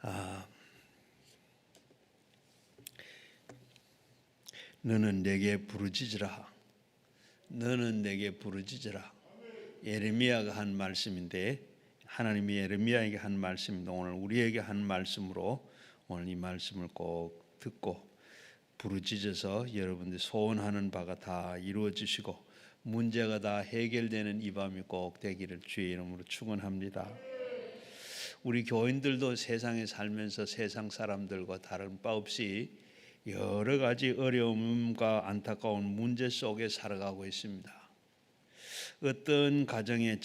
아, 너는 내게 부르짖으라. 너는 내게 부르짖으라. 예레미야가 한 말씀인데, 하나님이 예레미야에게 한 말씀인데, 오늘 우리에게 한 말씀으로 오늘 이 말씀을 꼭 듣고 부르짖어서 여러분들 소원하는 바가 다 이루어지시고 문제가 다 해결되는 이 밤이 꼭 되기를 주의 이름으로 축원합니다. 우리 교인들도 세상에 살면서 세상 사람들과 다른 바 없이 여러 가지 어려움과 안타까운 문제 속에 살아가고 있습니다. 어떤 가정의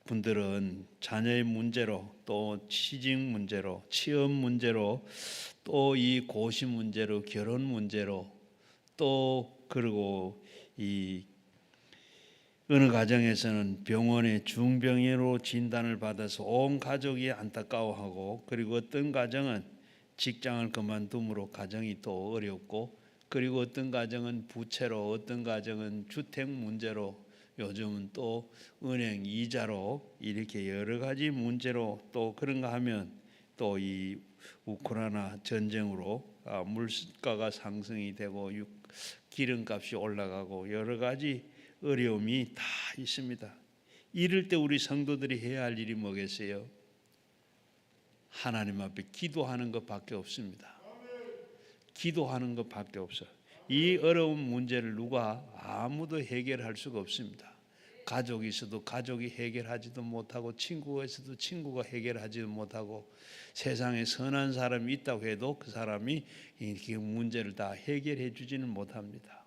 분들은 자녀의 문제로, 또 취직 문제로, 취업 문제로, 또 이 고시 문제로, 결혼 문제로, 또 그리고 이 어느 가정에서는 병원에 중병으로 진단을 받아서 온 가족이 안타까워하고, 그리고 어떤 가정은 직장을 그만둠으로 가정이 또 어렵고, 그리고 어떤 가정은 부채로, 어떤 가정은 주택 문제로, 요즘은 또 은행 이자로, 이렇게 여러 가지 문제로, 또 그런가 하면 또 이 우크라이나 전쟁으로 물가가 상승이 되고 기름값이 올라가고 여러 가지 어려움이 다 있습니다. 이럴 때 우리 성도들이 해야 할 일이 뭐겠어요? 하나님 앞에 기도하는 것밖에 없습니다. 기도하는 것밖에 없어요. 이 어려운 문제를 누가 아무도 해결할 수가 없습니다. 가족이 있어도 가족이 해결하지도 못하고, 친구가 있어도 친구가 해결하지도 못하고, 세상에 선한 사람이 있다고 해도 그 사람이 이렇게 문제를 다 해결해 주지는 못합니다.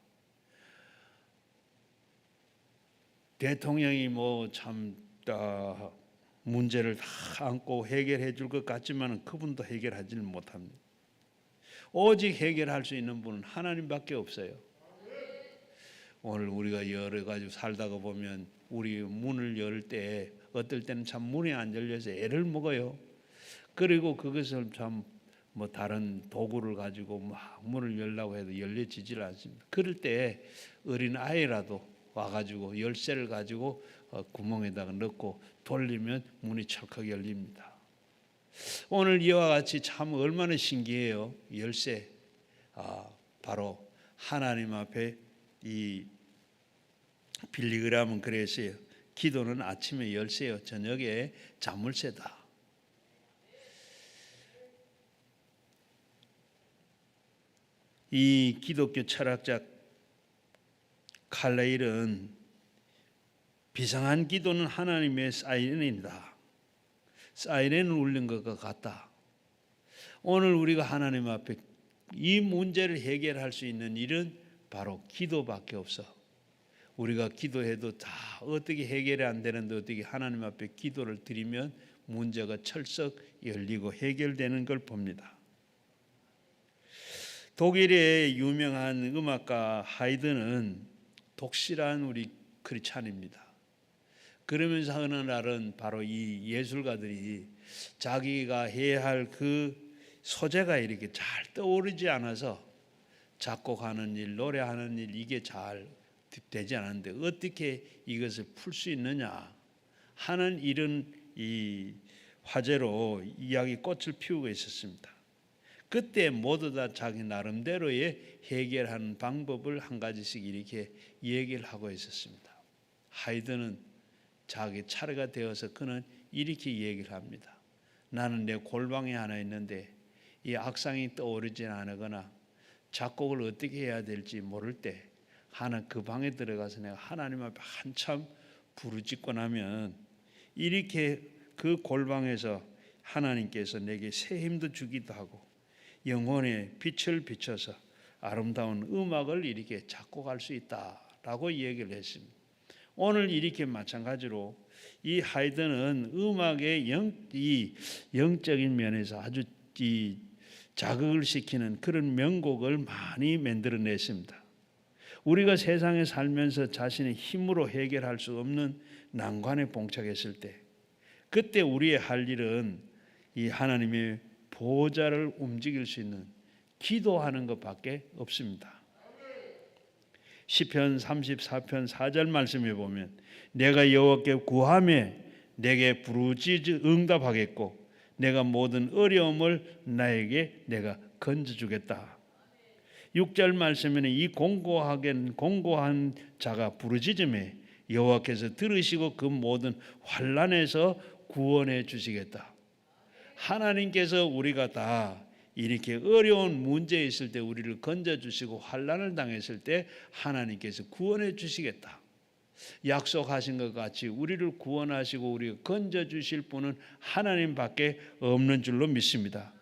대통령이 문제를 다 안고 해결해 줄 것 같지만 그분도 해결하지는 못합니다. 오직 해결할 수 있는 분은 하나님밖에 없어요. 오늘 우리가 여러 가지 살다가 보면 우리 문을 열 때 어떨 때는 참 문이 안 열려서 애를 먹어요. 그리고 그것을 다른 도구를 가지고 막 문을 열려고 해도 열려지질 않습니다. 그럴 때 어린 아이라도 와가지고 열쇠를 가지고 구멍에다가 넣고 돌리면 문이 철컥 열립니다. 오늘 이와 같이 참 얼마나 신기해요. 열쇠, 바로 하나님 앞에 이 빌리그람은 그랬어요. 기도는 아침에 열쇠요, 저녁에 자물쇠다. 이 기독교 철학자 칼레일은 비상한 기도는 하나님의 사이렌이다. 사이렌을 울린 것과 같다. 오늘 우리가 하나님 앞에 이 문제를 해결할 수 있는 일은 바로 기도밖에 없어. 우리가 기도해도 다 어떻게 해결이 안 되는데 어떻게 하나님 앞에 기도를 드리면 문제가 철썩 열리고 해결되는 걸 봅니다. 독일의 유명한 음악가 하이든은 독실한 우리 크리스찬입니다. 그러면서 어느 날은 바로 이 예술가들이 자기가 해야 할 그 소재가 이렇게 잘 떠오르지 않아서 작곡하는 일, 노래하는 일, 이게 잘 되지 않았는데 어떻게 이것을 풀 수 있느냐 하는 이런 이 화제로 이야기 꽃을 피우고 있었습니다. 그때 모두 다 자기 나름대로의 해결하는 방법을 한 가지씩 이렇게 얘기를 하고 있었습니다. 하이든은 자기 차례가 되어서 그는 이렇게 얘기를 합니다. 나는 내 골방에 하나 있는데 이 악상이 떠오르지 않거나 작곡을 어떻게 해야 될지 모를 때 그 방에 들어가서 내가 하나님 앞에 한참 부르짖고 나면 이렇게 그 골방에서 하나님께서 내게 새 힘도 주기도 하고 영혼의 빛을 비춰서 아름다운 음악을 이렇게 작곡할 수 있다라고 얘기를 했습니다. 오늘 이렇게 마찬가지로 이 하이든은 음악의 영적인 면에서 아주 자극을 시키는 그런 명곡을 많이 만들어냈습니다. 우리가 세상에 살면서 자신의 힘으로 해결할 수 없는 난관에 봉착했을 때 그때 우리의 할 일은 이 하나님의 보좌를 움직일 수 있는 기도하는 것밖에 없습니다. 시편 34편 4절 말씀에 보면 내가 여호와께 구하매 내게 부르짖어 응답하겠고 내가 모든 어려움을 나에게 내가 건져주겠다. 6절 말씀에는 이 공고한 자가 부르짖음에 여호와께서 들으시고 그 모든 환난에서 구원해 주시겠다. 하나님께서 우리가 다 이렇게 어려운 문제에 있을 때 우리를 건져주시고 환난을 당했을 때 하나님께서 구원해 주시겠다. 약속하신 것 같이 우리를 구원하시고 우리가 건져주실 분은 하나님밖에 없는 줄로 믿습니다.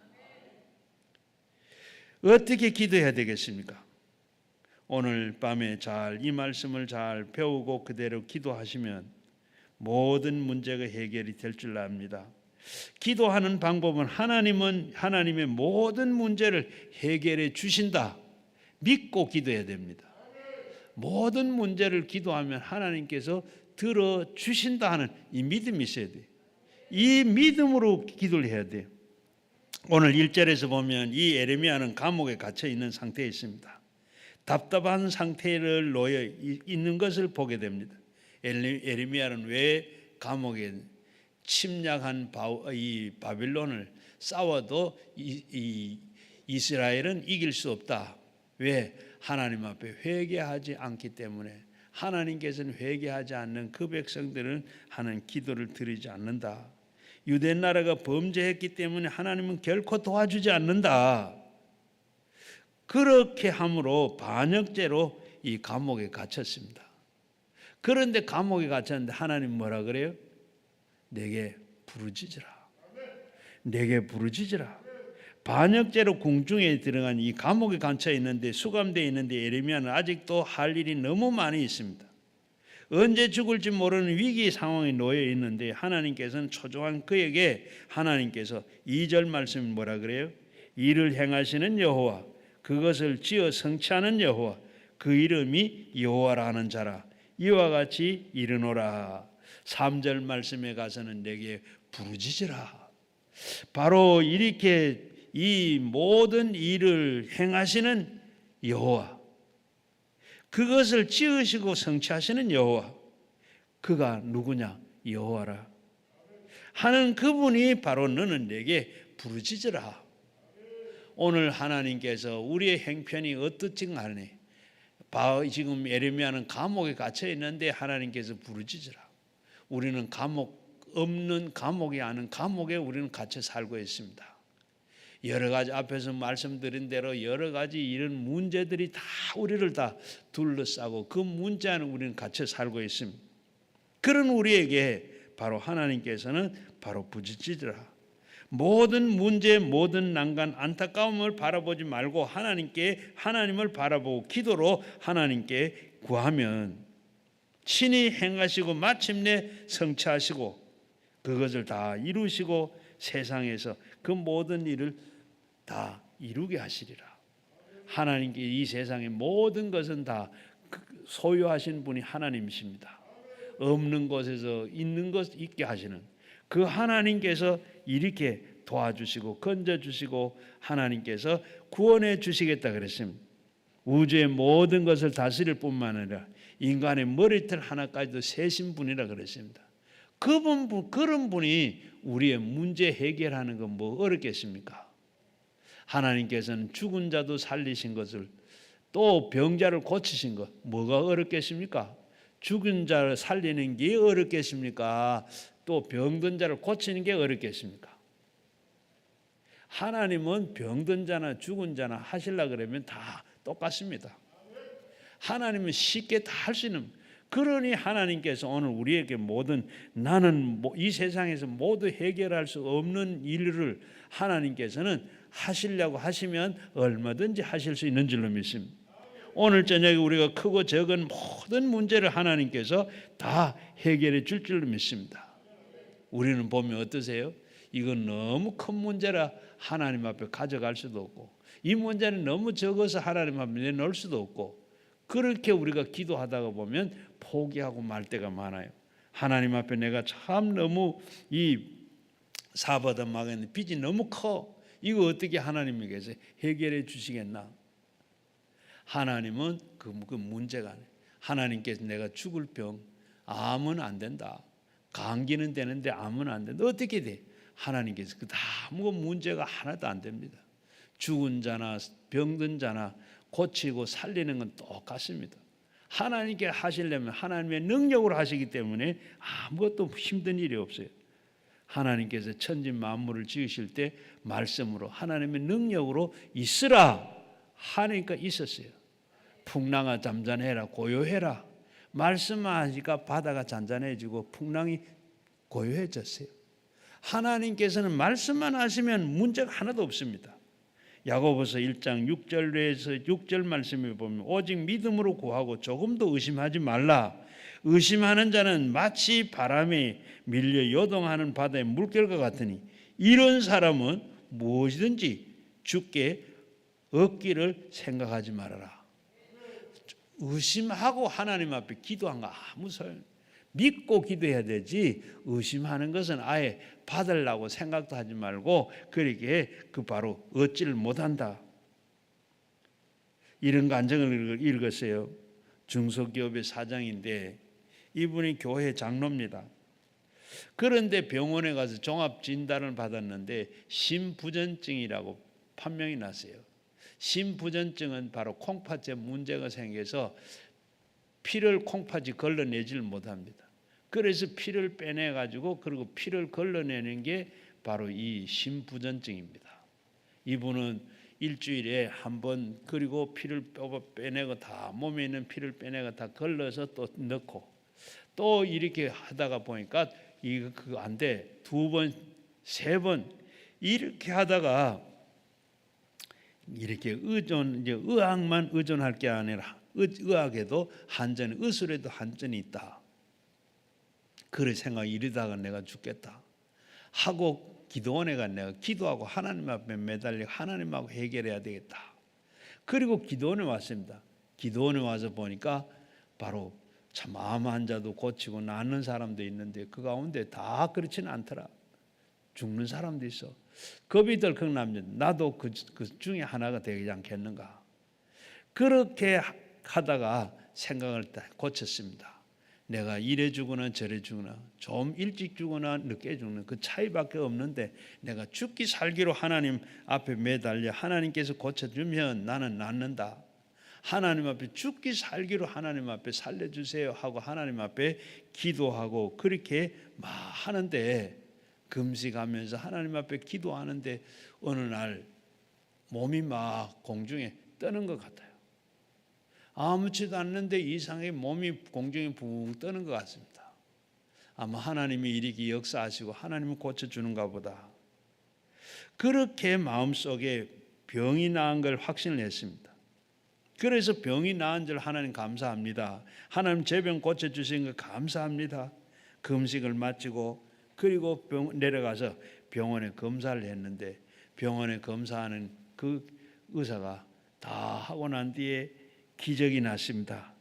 어떻게 기도해야 되겠습니까? 오늘 밤에 잘 이 말씀을 잘 배우고 그대로 기도하시면 모든 문제가 해결이 될 줄 압니다. 기도하는 방법은 하나님의 모든 문제를 해결해 주신다. 믿고 기도해야 됩니다. 모든 문제를 기도하면 하나님께서 들어주신다 하는 이 믿음이 있어야 돼요. 이 믿음으로 기도를 해야 돼요. 오늘 1절에서 보면 이 에레미야는 감옥에 갇혀 있는 상태에 있습니다. 답답한 상태를 놓여 있는 것을 보게 됩니다. 에레미야는 왜 감옥에 침략한 이 바빌론을 싸워도 이스라엘은 이길 수 없다. 왜? 하나님 앞에 회개하지 않기 때문에. 하나님께서는 회개하지 않는 그 백성들은 하나님 기도를 드리지 않는다. 유대 나라가 범죄했기 때문에 하나님은 결코 도와주지 않는다. 그렇게 함으로 반역죄로 이 감옥에 갇혔습니다. 그런데 감옥에 갇혔는데 하나님 뭐라 그래요? 내게 부르짖으라. 내게 부르짖으라. 반역죄로 궁중에 들어간 이 감옥에 갇혀 있는데 수감되어 있는데 에레미야는 아직도 할 일이 너무 많이 있습니다. 언제 죽을지 모르는 위기 상황에 놓여 있는데 하나님께서는 초조한 그에게 하나님께서 2절 말씀이 뭐라 그래요? 이를 행하시는 여호와, 그것을 지어 성취하는 여호와, 그 이름이 여호와라 하는 자라. 이와 같이 이르노라. 3절 말씀에 가서는 내게 부르짖으라. 바로 이렇게 이 모든 일을 행하시는 여호와, 그것을 지으시고 성취하시는 여호와, 그가 누구냐? 여호와라 하는 그분이 바로 너는 내게 부르짖으라. 오늘 하나님께서 우리의 행편이 어떻지 간에 지금 에레미야는 감옥에 갇혀 있는데 하나님께서 부르짖으라. 우리는 감옥이 아닌 감옥에 우리는 갇혀 살고 있습니다. 여러 가지 앞에서 말씀드린 대로 여러 가지 이런 문제들이 다 우리를 다 둘러싸고 그 문제 안에 우리는 갇혀 살고 있습니다. 그런 우리에게 바로 하나님께서는 바로 부르짖으라. 모든 문제, 모든 난관, 안타까움을 바라보지 말고 하나님을 바라보고 기도로 하나님께 구하면 친히 행하시고 마침내 성취하시고 그것을 다 이루시고 세상에서 그 모든 일을 다 이루게 하시리라. 하나님께 이 세상의 모든 것은 다 소유하신 분이 하나님이십니다. 없는 곳에서 있는 것 있게 하시는 그 하나님께서 이렇게 도와주시고 건져주시고 하나님께서 구원해 주시겠다 그랬습니다. 우주의 모든 것을 다스릴 뿐만 아니라 인간의 머리털 하나까지도 세신 분이라 그랬습니다. 그런 분이 우리의 문제 해결하는 건 뭐 어렵겠습니까? 하나님께서는 죽은 자도 살리신 것을 또 병자를 고치신 것 뭐가 어렵겠습니까? 죽은 자를 살리는 게 어렵겠습니까? 또 병든 자를 고치는 게 어렵겠습니까? 하나님은 병든 자나 죽은 자나 하시려고 그러면 다 똑같습니다. 하나님은 쉽게 다 할 수 있는, 그러니 하나님께서 오늘 우리에게 나는 이 세상에서 모두 해결할 수 없는 일을 하나님께서는 하시려고 하시면 얼마든지 하실 수 있는 줄로 믿습니다. 오늘 저녁에 우리가 크고 적은 모든 문제를 하나님께서 다 해결해 줄 줄로 믿습니다. 우리는 보면 어떠세요? 이건 너무 큰 문제라 하나님 앞에 가져갈 수도 없고, 이 문제는 너무 적어서 하나님 앞에 내놓을 수도 없고, 그렇게 우리가 기도하다가 보면 포기하고 말 때가 많아요. 하나님 앞에 내가 참 너무 이 사바다 막았는데 빚이 너무 커. 이거 어떻게 하나님에게서 해결해 주시겠나? 하나님은 그 문제가 아니에요. 하나님께서 내가 죽을 병 암은 안 된다. 감기는 되는데 암은 안 된다. 어떻게 돼? 하나님께서 그 아무 문제가 하나도 안 됩니다. 죽은 자나 병든 자나 고치고 살리는 건 똑같습니다. 하나님께 하시려면 하나님의 능력으로 하시기 때문에 아무것도 힘든 일이 없어요. 하나님께서 천지 만물을 지으실 때 말씀으로 하나님의 능력으로 있으라 하니까 있었어요. 풍랑아 잠잠해라, 고요해라. 말씀하니까 바다가 잔잔해지고 풍랑이 고요해졌어요. 하나님께서는 말씀만 하시면 문제가 하나도 없습니다. 야고보서 1장 6절에서 6절 말씀을 보면 오직 믿음으로 구하고 조금도 의심하지 말라. 의심하는 자는 마치 바람에 밀려 요동하는 바다의 물결과 같으니 이런 사람은 무엇이든지 주께 얻기를 생각하지 말아라. 의심하고 하나님 앞에 기도한 거 아무 소용. 믿고 기도해야 되지 의심하는 것은 아예 받으려고 생각도 하지 말고 그렇게 바로 얻지를 못한다. 이런 간증을 읽었어요. 중소기업의 사장인데 이분이 교회 장로입니다. 그런데 병원에 가서 종합진단을 받았는데 심부전증이라고 판명이 났어요. 심부전증은 바로 콩팥에 문제가 생겨서 피를 콩팥이 걸러내지를 못합니다. 그래서 피를 빼내가지고 그리고 피를 걸러내는 게 바로 이 심부전증입니다. 이분은 일주일에 한 번 그리고 피를 빼내고 다 몸에 있는 피를 빼내고 다 걸러서 또 넣고 또 이렇게 하다가 보니까 이거 그거 안 돼. 2번, 3번 이렇게 하다가 이렇게 이제 의학만 의존할 게 아니라 의학에도 한전, 의술에도 한전이 있다. 그래 생각이 이러다가 내가 죽겠다 하고 기도원에 가 내가 기도하고 하나님 앞에 매달려 하나님하고 해결해야 되겠다. 그리고 기도원에 왔습니다. 기도원에 와서 보니까 바로 참 암 환자도 고치고 낫는 사람도 있는데 그 가운데 다 그렇지는 않더라. 죽는 사람도 있어. 겁이 덜컥 납니다. 나도 그 중에 하나가 되지 않겠는가. 그렇게 하다가 생각을 고쳤습니다. 내가 이래 죽거나 저래 죽거나 좀 일찍 죽거나 늦게 죽는 그 차이밖에 없는데 내가 죽기 살기로 하나님 앞에 매달려 하나님께서 고쳐주면 나는 낫는다. 하나님 앞에 죽기 살기로 하나님 앞에 살려주세요 하고 하나님 앞에 기도하고 그렇게 막 하는데 금식하면서 하나님 앞에 기도하는데 어느 날 몸이 막 공중에 떠는 것 같아요. 아무렇지도 않는데 이상하게 몸이 공중에 붕 떠는 것 같습니다. 아마 하나님이 이렇게 역사하시고 하나님은 고쳐주는가 보다. 그렇게 마음속에 병이 나은 걸 확신을 했습니다. 그래서 병이 나은 줄 하나님 감사합니다. 하나님 제 병 고쳐주신 거 감사합니다. 금식을 마치고 그리고 내려가서 병원에 검사를 했는데 병원에 검사하는 그 의사가 다 하고 난 뒤에 기적이 났습니다.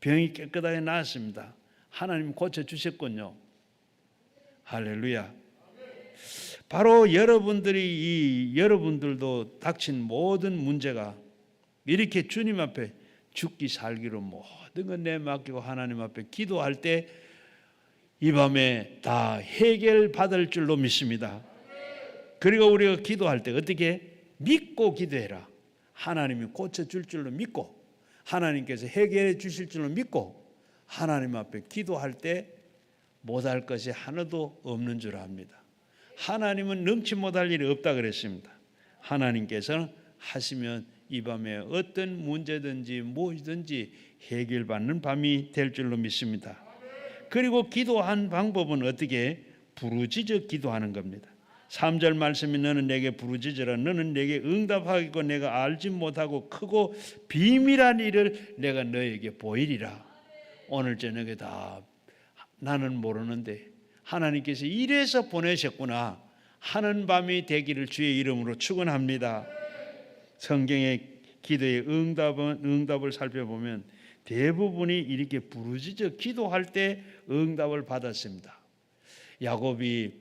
병이 깨끗하게 나았습니다. 하나님 고쳐주셨군요. 할렐루야. 바로 여러분들도 닥친 모든 문제가 이렇게 주님 앞에 죽기 살기로 모든 건 내맡기고 하나님 앞에 기도할 때 이 밤에 다 해결받을 줄로 믿습니다. 그리고 우리가 기도할 때 어떻게 믿고 기도해라. 하나님이 고쳐줄 줄로 믿고 하나님께서 해결해 주실 줄로 믿고 하나님 앞에 기도할 때 못할 것이 하나도 없는 줄 압니다. 하나님은 넘치 못할 일이 없다 그랬습니다. 하나님께서는 하시면 이 밤에 어떤 문제든지 무엇이든지 해결받는 밤이 될 줄로 믿습니다. 그리고 기도한 방법은 어떻게 부르짖어 기도하는 겁니다. 3절 말씀이 너는 내게 부르짖으라. 너는 내게 응답하겠고 내가 알지 못하고 크고 비밀한 일을 내가 너에게 보이리라. 오늘 저녁에 다 나는 모르는데 하나님께서 이래서 보내셨구나 하는 밤이 되기를 주의 이름으로 축원합니다. 성경의 기도의 응답을 살펴보면 대부분이 이렇게 부르짖어 기도할 때 응답을 받았습니다. 야곱이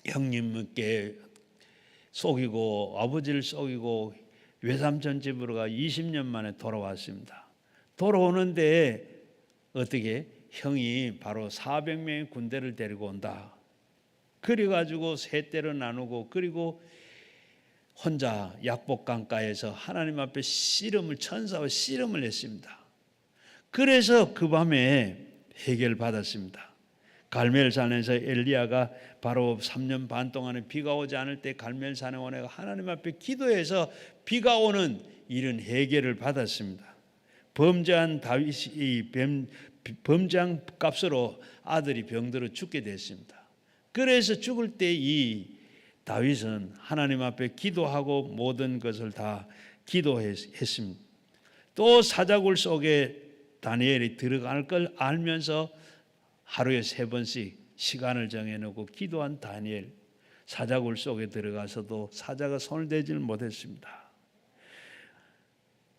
형님께 속이고 아버지를 속이고 외삼촌 집으로 가 20년 만에 돌아왔습니다. 돌아오는데 어떻게 형이 바로 400명의 군대를 데리고 온다. 그래가지고 세 때로 나누고 그리고 혼자 약복 강가에서 하나님 앞에 천사와 씨름을 했습니다. 그래서 그 밤에 해결받았습니다. 갈멜산에서 엘리야가 바로 3년 반 동안에 비가 오지 않을 때 갈멜산에 오내가 하나님 앞에 기도해서 비가 오는 이런 해결을 받았습니다. 범죄한 다윗이 범죄한 값으로 아들이 병들어 죽게 됐습니다. 그래서 죽을 때 이 다윗은 하나님 앞에 기도하고 모든 것을 다 기도했습니다. 또 사자굴 속에 다니엘이 들어갈 걸 알면서 하루에 3번씩 시간을 정해놓고 기도한 다니엘, 사자굴 속에 들어가서도 사자가 손을 대지를 못했습니다.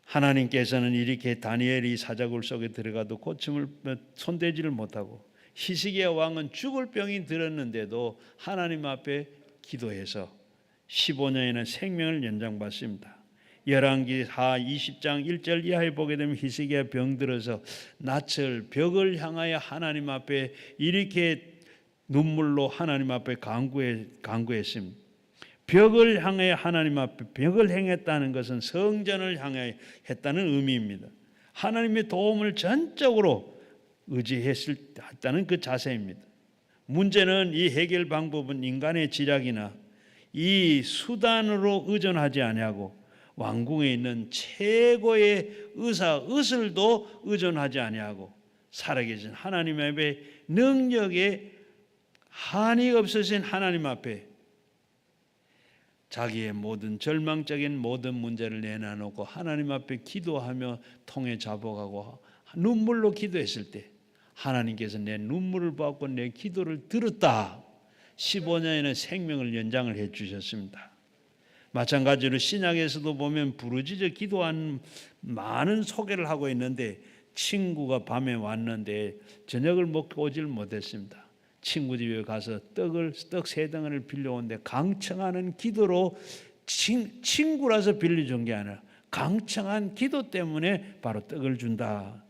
하나님께서는 이렇게 다니엘이 사자굴 속에 들어가도 고침을 손대지를 못하고 히스기야 왕은 죽을 병이 들었는데도 하나님 앞에 기도해서 15년이나 생명을 연장받습니다. 열왕기하 20장 1절 이하에 보게 되면 히스기야 병들어서 낯을 벽을 향하여 하나님 앞에 이렇게 눈물로 하나님 앞에 간구했습니다. 벽을 향해 하나님 앞에 벽을 행했다는 것은 성전을 향해 했다는 의미입니다. 하나님의 도움을 전적으로 의지했다는 그 자세입니다. 문제는 이 해결 방법은 인간의 지략이나 이 수단으로 의존하지 아니하고 왕궁에 있는 최고의 의술도 의존하지 아니하고 살아계신 하나님 앞에 능력에 한이 없으신 하나님 앞에 자기의 모든 절망적인 모든 문제를 내놔놓고 하나님 앞에 기도하며 통해 자복하고 눈물로 기도했을 때 하나님께서 내 눈물을 받고 내 기도를 들었다. 15년의 생명을 연장을 해 주셨습니다. 마찬가지로 신약에서도 보면 부르짖어 기도한 많은 소개를 하고 있는데 친구가 밤에 왔는데 저녁을 먹고 오질 못했습니다. 친구 집에 가서 떡 3덩어리를 빌려오는데 강청하는 기도로 친구라서 빌려준 게 아니라 강청한 기도 때문에 바로 떡을 준다.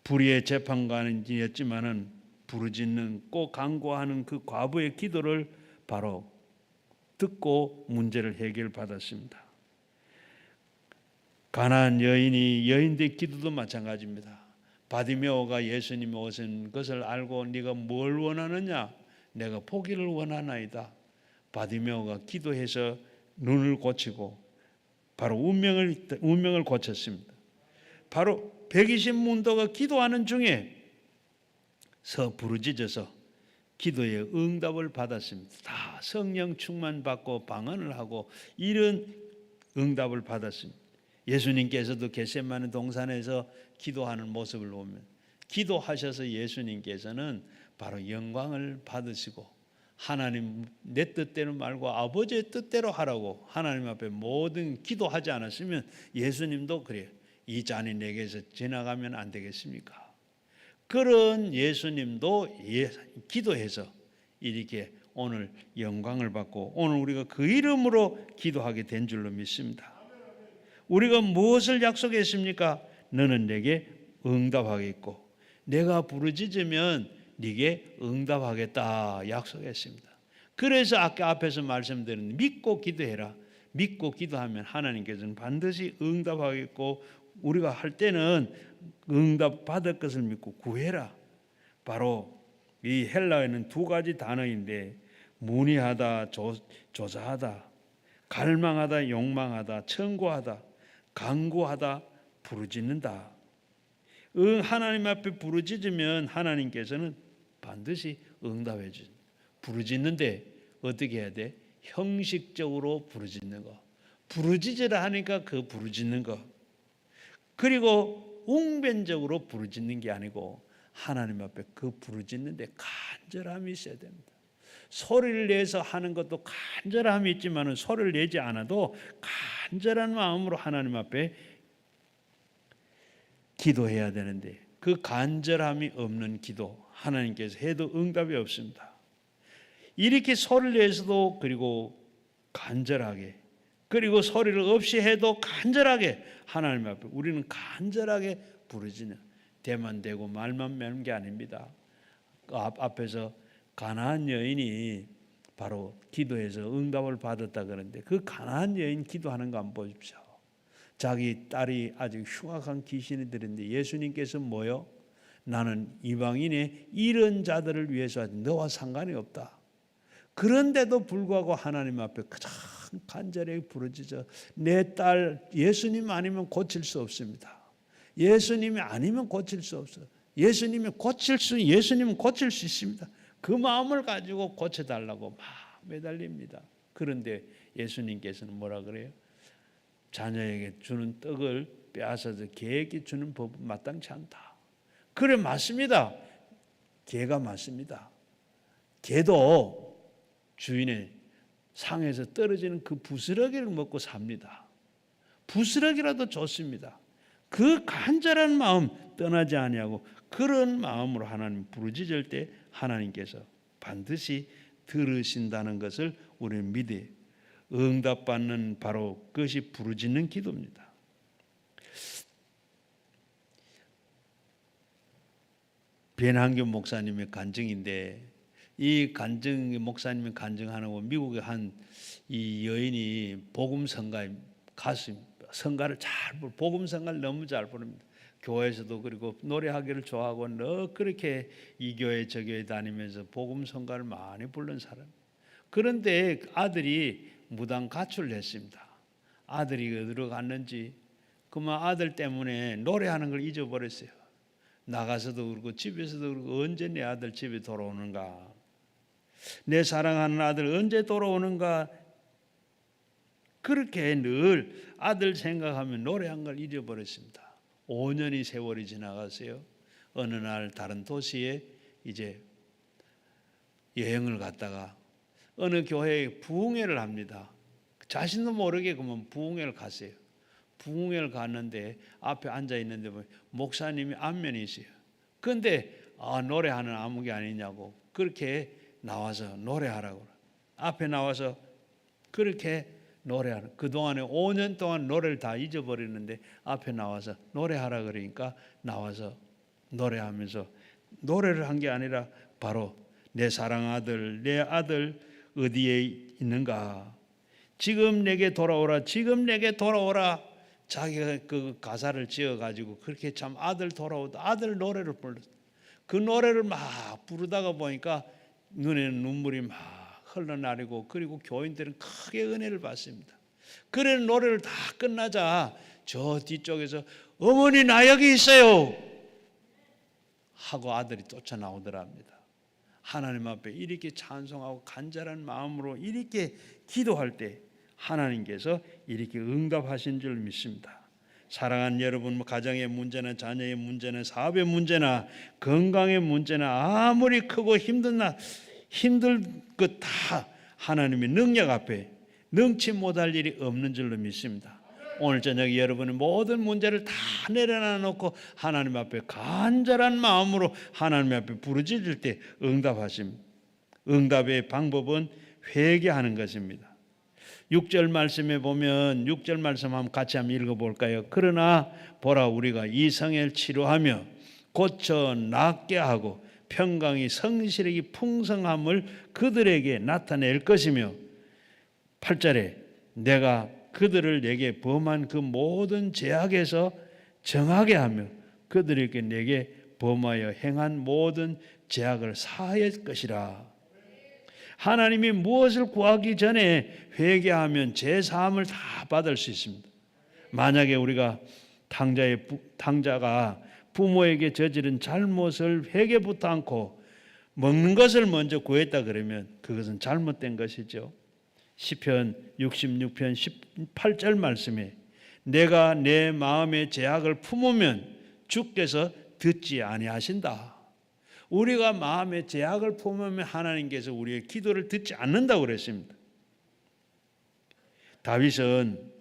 불의의 재판관이었지만은 부르짖는 꼭 간구하는 그 과부의 기도를 바로 듣고 문제를 해결받았습니다. 가난한 여인들의 기도도 마찬가지입니다. 바디메오가 예수님이 오신 것을 알고 네가 뭘 원하느냐? 내가 보기를 원하나이다. 바디메오가 기도해서 눈을 고치고 바로 운명을 고쳤습니다. 바로 120문도가 기도하는 중에 부르짖어서 기도의 응답을 받았습니다. 다 성령 충만 받고 방언을 하고 이런 응답을 받았습니다. 예수님께서도 겟세마네 동산에서 기도하는 모습을 보면 기도하셔서 예수님께서는 바로 영광을 받으시고 하나님 내 뜻대로 말고 아버지의 뜻대로 하라고 하나님 앞에 모든 기도하지 않았으면 예수님도 그래요. 이 잔이 내게서 지나가면 안 되겠습니까? 그런 예수님도 기도해서 이렇게 오늘 영광을 받고 오늘 우리가 그 이름으로 기도하게 된 줄로 믿습니다. 우리가 무엇을 약속했습니까? 너는 내게 응답하겠고 내가 부르짖으면 네게 응답하겠다 약속했습니다. 그래서 아까 앞에서 말씀드린 믿고 기도해라. 믿고 기도하면 하나님께서는 반드시 응답하겠고 우리가 할 때는 응답 받을 것을 믿고 구해라. 바로 이 헬라어에는 2가지 단어인데 문의하다, 조사하다, 갈망하다, 욕망하다, 청구하다, 간구하다, 부르짖는다. 하나님 앞에 부르짖으면 하나님께서는 반드시 응답해 주신다. 부르짖는데 어떻게 해야 돼? 형식적으로 부르짖는 거. 부르짖으라 하니까 그 부르짖는 거. 그리고 웅변적으로 부르짖는 게 아니고 하나님 앞에 그 부르짖는데 간절함이 있어야 됩니다. 소리를 내서 하는 것도 간절함이 있지만 소리를 내지 않아도 간절한 마음으로 하나님 앞에 기도해야 되는데 그 간절함이 없는 기도 하나님께서 해도 응답이 없습니다. 이렇게 소리를 내서도 그리고 간절하게 그리고 소리를 없이 해도 간절하게 하나님 앞에 우리는 간절하게 부르짖는 대만 대고 말만 매는 게 아닙니다. 앞에서 가나안 여인이 바로 기도해서 응답을 받았다 그러는데 그 가나안 여인 기도하는 거 한번 보십시오. 자기 딸이 아주 흉악한 귀신이 들었는데 예수님께서 뭐요? 나는 이방인의 이런 자들을 위해서 하지 너와 상관이 없다. 그런데도 불구하고 하나님 앞에 가장 간절히 부르짖어 내 딸 예수님 아니면 고칠 수 없습니다. 예수님이 아니면 고칠 수 없어요. 예수님은 고칠 수 있습니다. 그 마음을 가지고 고쳐달라고 막 매달립니다. 그런데 예수님께서는 뭐라 그래요? 자녀에게 주는 떡을 빼앗아서 개에게 주는 법은 마땅치 않다. 그래 맞습니다. 개가 맞습니다. 개도 주인의 상에서 떨어지는 그 부스러기를 먹고 삽니다. 부스러기라도 좋습니다. 그 간절한 마음 떠나지 아니하고 그런 마음으로 하나님 부르짖을 때 하나님께서 반드시 들으신다는 것을 우리는 믿어요. 응답받는 바로 그것이 부르짖는 기도입니다. 변한교 목사님의 간증인데 이 간증 목사님이 간증하는 거 미국의 한 이 여인이 복음 성가에 가수 성가를 복음 성가를 너무 잘 부릅니다. 교회에서도 그리고 노래하기를 좋아하고 너 그렇게 이 교회 저 교회 다니면서 복음 성가를 많이 부른 사람. 그런데 아들이 무당 가출을 했습니다. 아들이 어디로 갔는지 그만 아들 때문에 노래하는 걸 잊어버렸어요. 나가서도 그렇고 집에서도 그렇고 언제 내 아들 집에 돌아오는가, 내 사랑하는 아들 언제 돌아오는가, 그렇게 늘 아들 생각하면 노래한 걸 잊어버렸습니다. 5년이 세월이 지나갔어요. 어느 날 다른 도시에 이제 여행을 갔다가 어느 교회에 부흥회를 합니다. 자신도 모르게 그러면 부흥회를 갔어요. 부흥회를 갔는데 앞에 앉아 있는데 목사님이 안면이 있어요. 그런데 노래하는 아무개 아니냐고 그렇게 나와서 노래하라고 앞에 나와서 그렇게 노래하는, 그동안에 5년 동안 노래를 다 잊어버렸는데 앞에 나와서 노래하라 그러니까 나와서 노래하면서 노래를 한 게 아니라 바로 내 사랑 아들, 내 아들 어디에 있는가, 지금 내게 돌아오라, 지금 내게 돌아오라. 자기가 그 가사를 지어가지고 그렇게 참 아들 돌아오다 아들 노래를 불렀어. 그 노래를 막 부르다가 보니까 눈에는 눈물이 막 흘러내리고 그리고 교인들은 크게 은혜를 받습니다. 그래 노래를 다 끝나자 저 뒤쪽에서 어머니 나 여기 있어요 하고 아들이 쫓아나오더랍니다. 하나님 앞에 이렇게 찬송하고 간절한 마음으로 이렇게 기도할 때 하나님께서 이렇게 응답하신 줄 믿습니다. 사랑하는 여러분, 가정의 문제나 자녀의 문제나 사업의 문제나 건강의 문제나 아무리 크고 힘든 것 다 하나님의 능력 앞에 능치 못할 일이 없는 줄로 믿습니다. 오늘 저녁 여러분의 모든 문제를 다 내려놔 놓고 하나님 앞에 간절한 마음으로 하나님 앞에 부르짖을 때 응답하십니다. 응답의 방법은 회개하는 것입니다. 6절 말씀에 보면 6절 말씀 한번 같이 한번 읽어볼까요? 그러나 보라 우리가 이성을 치료하며 고쳐 낫게 하고 평강이 성실히 풍성함을 그들에게 나타낼 것이며 8절에 내가 그들을 내게 범한 그 모든 죄악에서 정하게 하며 그들에게 내게 범하여 행한 모든 죄악을 사할 것이라. 하나님이 무엇을 구하기 전에 회개하면 죄 사함을 다 받을 수 있습니다. 만약에 우리가 탕자가 부모에게 저지른 잘못을 회개부터 않고 먹는 것을 먼저 구했다 그러면 그것은 잘못된 것이죠. 시편 66편 18절 말씀에 내가 내 마음의 죄악을 품으면 주께서 듣지 아니하신다. 우리가 마음의 죄악을 품으면 하나님께서 우리의 기도를 듣지 않는다고 그랬습니다. 다윗은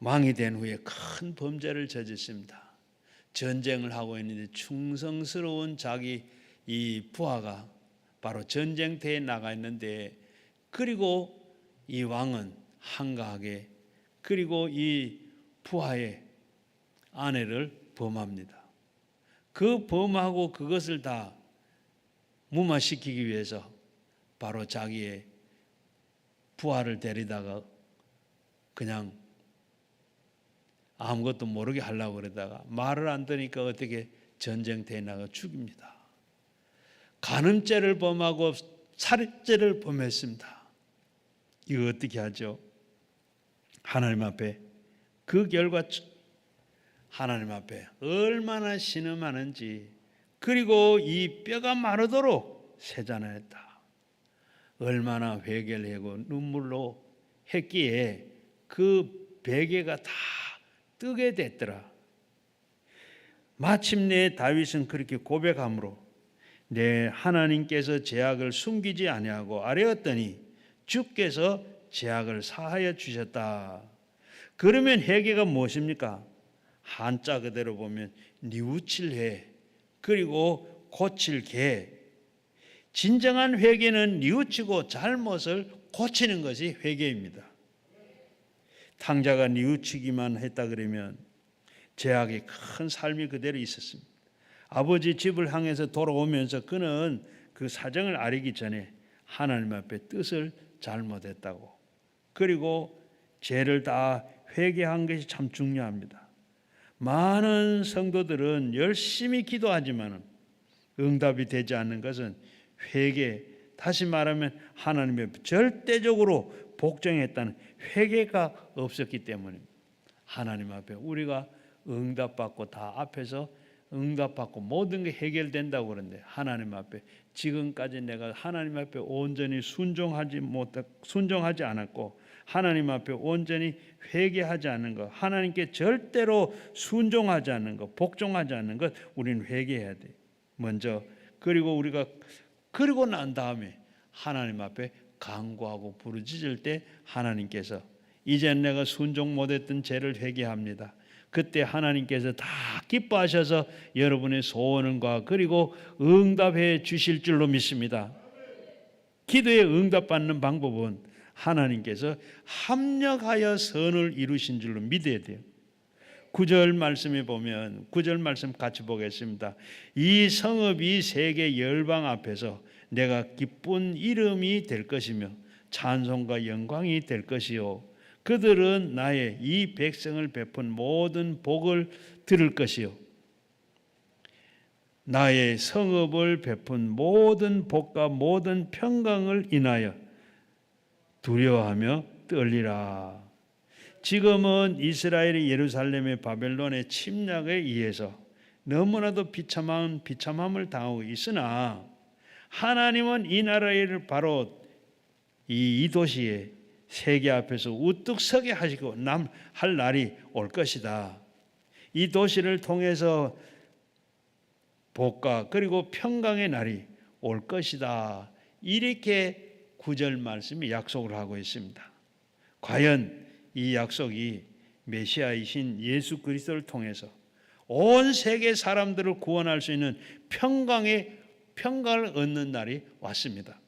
왕이 된 후에 큰 범죄를 저질렀습니다. 전쟁을 하고 있는데 충성스러운 자기 이 부하가 바로 전쟁터에 나가 있는데 그리고 이 왕은 한가하게 그리고 이 부하의 아내를 범합니다. 그 범하고 그것을 다 무마시키기 위해서 바로 자기의 부하를 데리다가 그냥 아무것도 모르게 하려고 그러다가 말을 안 듣니까 어떻게 전쟁터에 나가 죽입니다. 간음죄를 범하고 살인죄를 범했습니다. 이거 어떻게 하죠? 하나님 앞에 그 결과 하나님 앞에 얼마나 신음하는지, 그리고 이 뼈가 마르도록 세잔하였다. 얼마나 회개를 하고 눈물로 했기에 그 베개가 다 뜨게 됐더라. 마침내 다윗은 그렇게 고백함으로 내 하나님께서 죄악을 숨기지 아니하고 아뢰었더니 주께서 죄악을 사하여 주셨다. 그러면 회개가 무엇입니까? 한자 그대로 보면 뉘우칠 해, 그리고 고칠 개. 진정한 회개는 뉘우치고 잘못을 고치는 것이 회개입니다. 탕자가 뉘우치기만 했다 그러면 죄악이 큰 삶이 그대로 있었습니다. 아버지 집을 향해서 돌아오면서 그는 그 사정을 아리기 전에 하나님 앞에 뜻을 잘못했다고, 그리고 죄를 다 회개한 것이 참 중요합니다. 많은 성도들은 열심히 기도하지만 응답이 되지 않는 것은 회개, 다시 말하면 하나님의 절대적으로 복종했다는 회개가 없었기 때문입니다. 하나님 앞에 우리가 응답받고 다 앞에서 응답받고 모든 게 해결된다고 그러는데, 하나님 앞에 지금까지 내가 하나님 앞에 온전히 순종하지 않았고 하나님 앞에 온전히 회개하지 않는 것, 하나님께 절대로 순종하지 않는 것, 복종하지 않는 것, 우리는 회개해야 돼. 먼저. 그리고 난 다음에 하나님 앞에 간구하고 부르짖을 때 하나님께서 이젠 내가 순종 못했던 죄를 회개합니다. 그때 하나님께서 다 기뻐하셔서 여러분의 소원과 그리고 응답해 주실 줄로 믿습니다. 기도에 응답받는 방법은 하나님께서 합력하여 선을 이루신 줄로 믿어야 돼요. 9절 말씀에 보면 9절 말씀 같이 보겠습니다. 이 성읍이 세계 열방 앞에서 내가 기쁜 이름이 될 것이며 찬송과 영광이 될 것이요, 그들은 나의 이 백성을 베푼 모든 복을 들을 것이요, 나의 성읍을 베푼 모든 복과 모든 평강을 인하여 두려워하며 떨리라. 지금은 이스라엘이 예루살렘의 바벨론의 침략에 의해서 너무나도 비참함을 당하고 있으나 하나님은 이 나라를 바로 이 도시에 세계 앞에서 우뚝 서게 하시고 할 날이 올 것이다. 이 도시를 통해서 복과 그리고 평강의 날이 올 것이다. 이렇게 9절 말씀이 약속을 하고 있습니다. 과연 이 약속이 메시아이신 예수 그리스도를 통해서 온 세계 사람들을 구원할 수 있는 평강을 얻는 날이 왔습니다.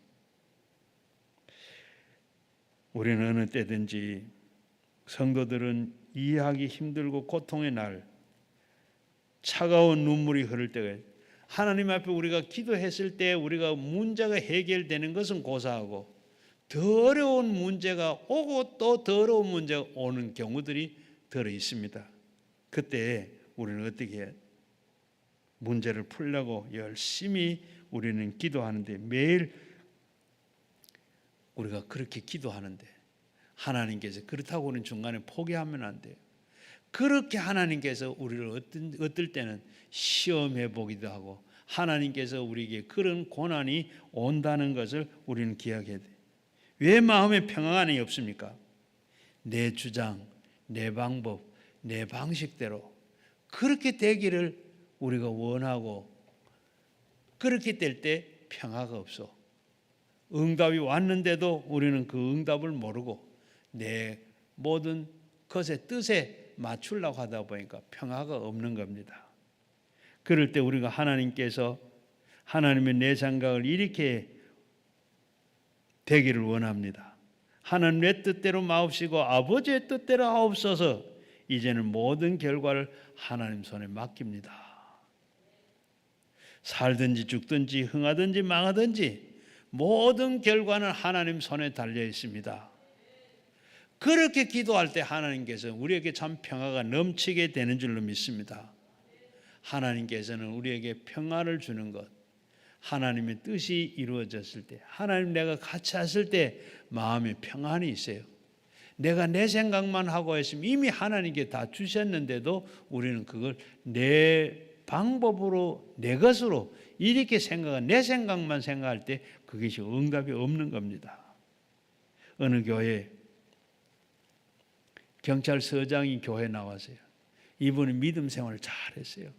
우리는 어느 때든지 성도들은 이해하기 힘들고 고통의 날, 차가운 눈물이 흐를 때가 하나님 앞에 우리가 기도했을 때 우리가 문제가 해결되는 것은 고사하고 더 어려운 문제가 오고 또 더 어려운 문제가 오는 경우들이 들어 있습니다. 그때 우리는 어떻게 해야? 문제를 풀려고 열심히 우리는 기도하는데, 매일 우리가 그렇게 기도하는데 하나님께서 그렇다고 우리는 중간에 포기하면 안 돼요. 그렇게 하나님께서 우리를 어떨 때는 시험해 보기도 하고 하나님께서 우리에게 그런 고난이 온다는 것을 우리는 기억해야 돼요. 왜 마음에 평안이 없습니까? 내 주장, 내 방법, 내 방식대로 그렇게 되기를 우리가 원하고, 그렇게 될 때 평화가 없어. 응답이 왔는데도 우리는 그 응답을 모르고 내 모든 것의 뜻에 맞추려고 하다 보니까 평화가 없는 겁니다. 그럴 때 우리가 하나님께서 하나님의 내 생각을 이렇게 되기를 원합니다. 하나님 내 뜻대로 마옵시고 아버지의 뜻대로 하옵소서. 이제는 모든 결과를 하나님 손에 맡깁니다. 살든지 죽든지 흥하든지 망하든지 모든 결과는 하나님 손에 달려 있습니다. 그렇게 기도할 때 하나님께서 우리에게 참 평화가 넘치게 되는 줄로 믿습니다. 하나님께서는 우리에게 평화를 주는 것, 하나님의 뜻이 이루어졌을 때, 하나님 내가 같이 하실 때 마음에 평안이 있어요. 내가 내 생각만 하고 했으면 이미 하나님께 다 주셨는데도 우리는 그걸 내 방법으로, 내 것으로 이렇게 생각한, 내 생각만 생각할 때 그것이 응답이 없는 겁니다. 어느 교회 경찰서장이 교회 나왔어요. 이분이 믿음 생활을 잘했어요.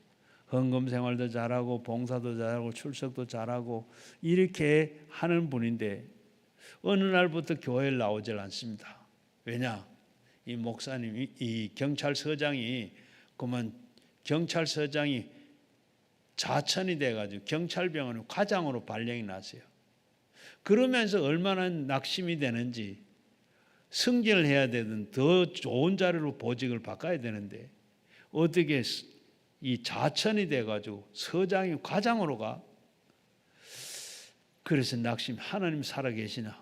헌금 생활도 잘하고 봉사도 잘하고 출석도 잘하고 이렇게 하는 분인데 어느 날부터 교회를 나오질 않습니다. 왜냐? 이 목사님이, 이 경찰서장이 그만 경찰서장이 자천이 돼가지고 경찰병원에 과장으로 발령이 났어요. 그러면서 얼마나 낙심이 되는지, 승진을 해야 되든 더 좋은 자리로 보직을 바꿔야 되는데 어떻게 이 자천이 돼가지고 서장이 과장으로 가? 그래서 낙심, 하나님 살아계시나?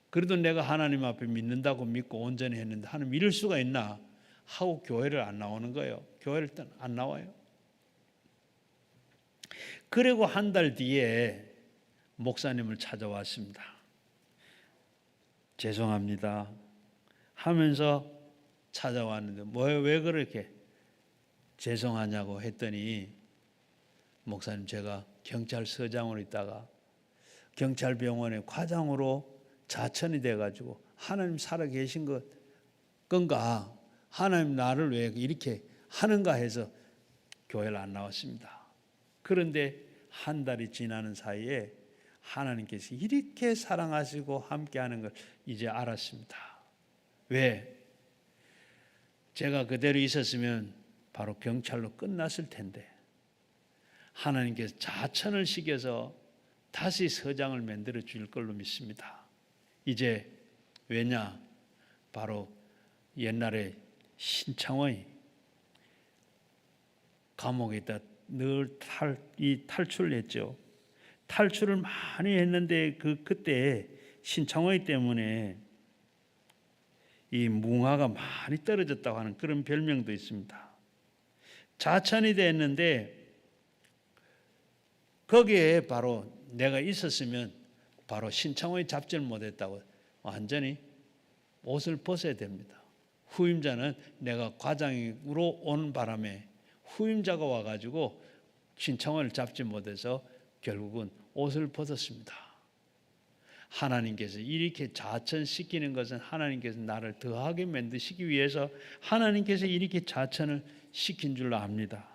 그래도 내가 하나님 앞에 믿는다고 믿고 온전히 했는데 하나님 이럴 수가 있나? 하고 교회를 안 나오는 거예요. 교회를 안 나와요. 그리고 한 달 뒤에 목사님을 찾아왔습니다. 죄송합니다 하면서 찾아왔는데 왜 그렇게 죄송하냐고 했더니 목사님 제가 경찰서장으로 있다가 경찰병원에 과장으로 자천이 돼가지고 하나님 살아계신 건가? 하나님 나를 왜 이렇게 하는가 해서 교회를 안 나왔습니다. 그런데 한 달이 지나는 사이에 하나님께서 이렇게 사랑하시고 함께하는 걸 이제 알았습니다. 왜? 제가 그대로 있었으면 바로 경찰로 끝났을 텐데 하나님께서 자천을 시켜서 다시 서장을 만들어 줄 걸로 믿습니다. 이제 왜냐? 바로 옛날에 신창원이 감옥에 있다 늘 탈출을 했죠. 탈출을 많이 했는데 그때 신창원이 때문에 이 뭉화가 많이 떨어졌다고 하는 그런 별명도 있습니다. 자천이 됐는데 거기에 바로 내가 있었으면 바로 신창원이 잡지를 못했다고 완전히 옷을 벗어야 됩니다. 후임자는 내가 과장으로 온 바람에 후임자가 와가지고 신창원을 잡지 못해서 결국은 옷을 벗었습니다. 하나님께서 이렇게 자천시키는 것은 하나님께서 나를 더하게 만드시기 위해서 하나님께서 이렇게 자천을 시킨 줄로 압니다.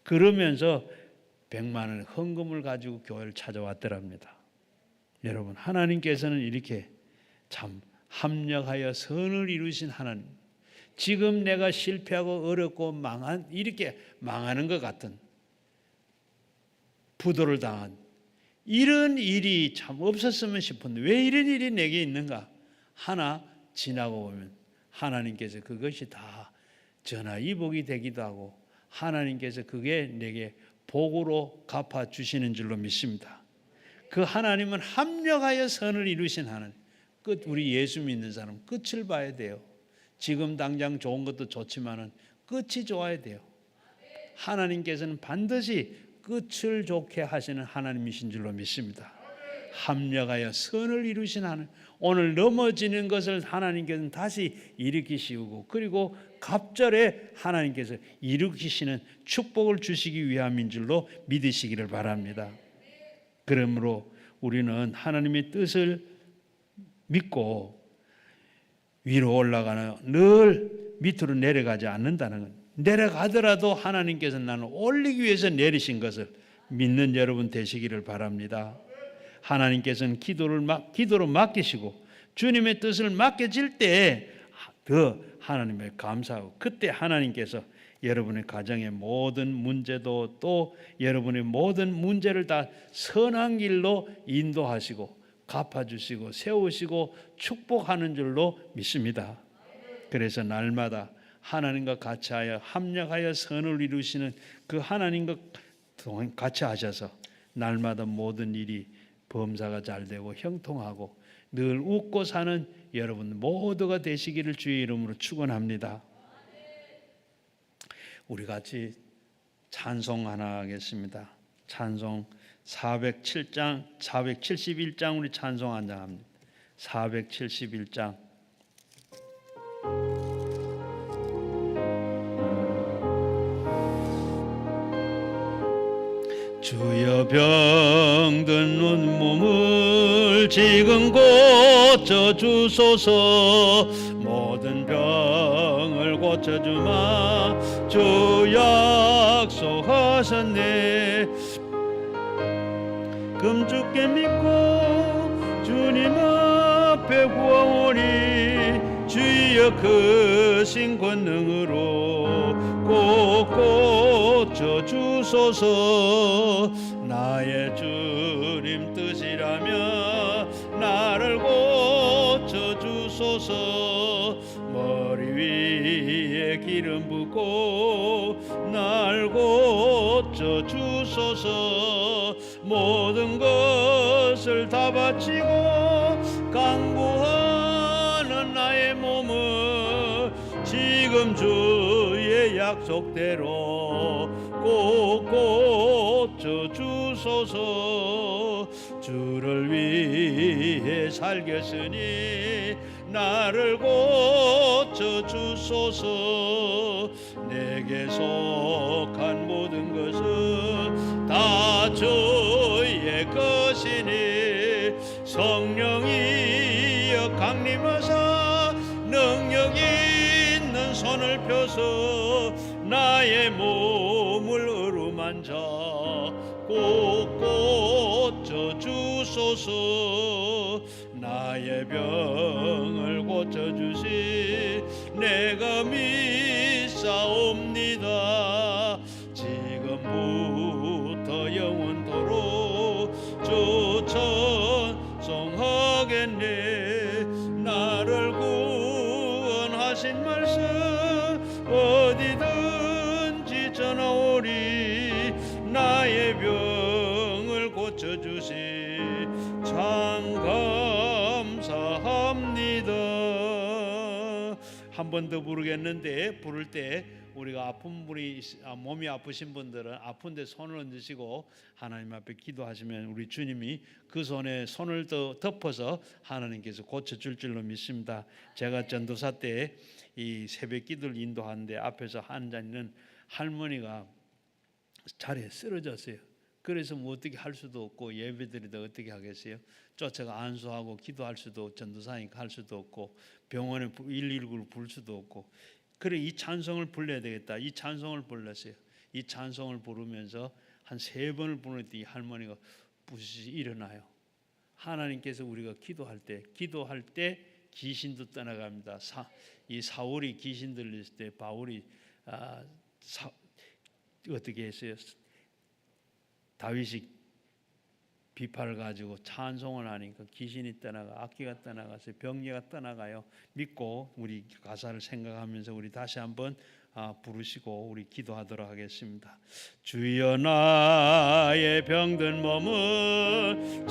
그러면서 100만 원 헌금을 가지고 교회를 찾아왔더랍니다. 여러분, 하나님께서는 이렇게 참 합력하여 선을 이루신 하나님, 지금 내가 실패하고 어렵고 이렇게 망하는 것 같은, 부도를 당한 이런 일이 참 없었으면 싶은데 왜 이런 일이 내게 있는가? 하나 지나고 보면 하나님께서 그것이 다 전화위복이 되기도 하고 하나님께서 그게 내게 복으로 갚아주시는 줄로 믿습니다. 그 하나님은 합력하여 선을 이루신 하나님. 우리 예수 믿는 사람 끝을 봐야 돼요. 지금 당장 좋은 것도 좋지만은 끝이 좋아야 돼요. 하나님께서는 반드시 끝을 좋게 하시는 하나님이신 줄로 믿습니다. 합력하여 선을 이루신 하나님. 오늘 넘어지는 것을 하나님께서는 다시 일으키시고 그리고 갑절에 하나님께서 일으키시는 축복을 주시기 위함인 줄로 믿으시기를 바랍니다. 그러므로 우리는 하나님의 뜻을 믿고 위로 올라가는 늘 밑으로 내려가지 않는다는 것. 내려가더라도 하나님께서 나는 올리기 위해서 내리신 것을 믿는 여러분 되시기를 바랍니다. 하나님께서는 기도로 맡기시고 주님의 뜻을 맡겨질 때 더 하나님에 감사하고 그때 하나님께서 여러분의 가정의 모든 문제도 또 여러분의 모든 문제를 다 선한 길로 인도하시고 갚아주시고 세우시고 축복하는 줄로 믿습니다. 그래서 날마다 하나님과 같이 하여 합력하여 선을 이루시는 그 하나님과 같이 하셔서 날마다 모든 일이 범사가 잘 되고 형통하고 늘 웃고 사는 여러분 모두가 되시기를 주의 이름으로 축원합니다. 우리 같이 찬송 하나 하겠습니다. 찬송 471장 우리 찬송 한장 합니다. 471장. 주여 병든 온몸을 지금 고쳐주소서. 모든 병을 고쳐주마 주 약속하셨네. 금주께 믿고 주님 앞에 구하오니 주여 크신 권능으로 꼭 고쳐주소서. 나의 주님 뜻이라면 나를 고쳐주소서. 머리 위에 기름 붓고 날 고쳐주소서. 모든 것을 다 바치고 강구하는 나의 몸을 지금 주의 약속대로 꼭 고쳐주소서. 주를 위해 살겠으니 나를 고쳐주소서. 내게 속한 모든 것은 다 주의 것이니 성령이여 강림하사 능력 있는 손을 펴서 나의 몸을 어루만져 꼭 고쳐주소서. 나의 병을 고쳐주시 내가 믿사옵니다. 지금부터 영원토록 주 찬송하겠네. 나를 구원하신 말씀 어디든지 전하오리. 나의 병을 고쳐주시 참 감사합니다. 한 번 더 부르겠는데 부를 때 우리가 아픈 분이 몸이 아프신 분들은 아픈데 손을 얹으시고 하나님 앞에 기도하시면 우리 주님이 그 손에 손을 더 덮어서 하나님께서 고쳐줄 줄로 믿습니다. 제가 전도사 때 이 새벽 기도를 인도하는데 앞에서 앉아있는 할머니가 자리에 쓰러졌어요. 그래서 뭐 어떻게 할 수도 없고 예배드리다 어떻게 하겠어요? 쫓아가 안수하고 기도할 수도 전도사니까 할 수도 없고 병원에 119를 부를 수도 없고 그래 이 찬송을 불러야 되겠다. 이 찬송을 불렀어요. 이 찬송을 부르면서 한 3번을 부르는데 이 할머니가 부시시 일어나요. 하나님께서 우리가 기도할 때 귀신도 떠나갑니다. 이 사울이 귀신 들렸을 때 바울이 어떻게 했어요? 다윗이 비파를 가지고 찬송을 하니까 귀신이 떠나가 악기가 떠나가서 병리가 떠나가요. 믿고 우리 가사를 생각하면서 우리 다시 한번 부르시고 우리 기도하도록 하겠습니다. 주여 나의 병든 몸을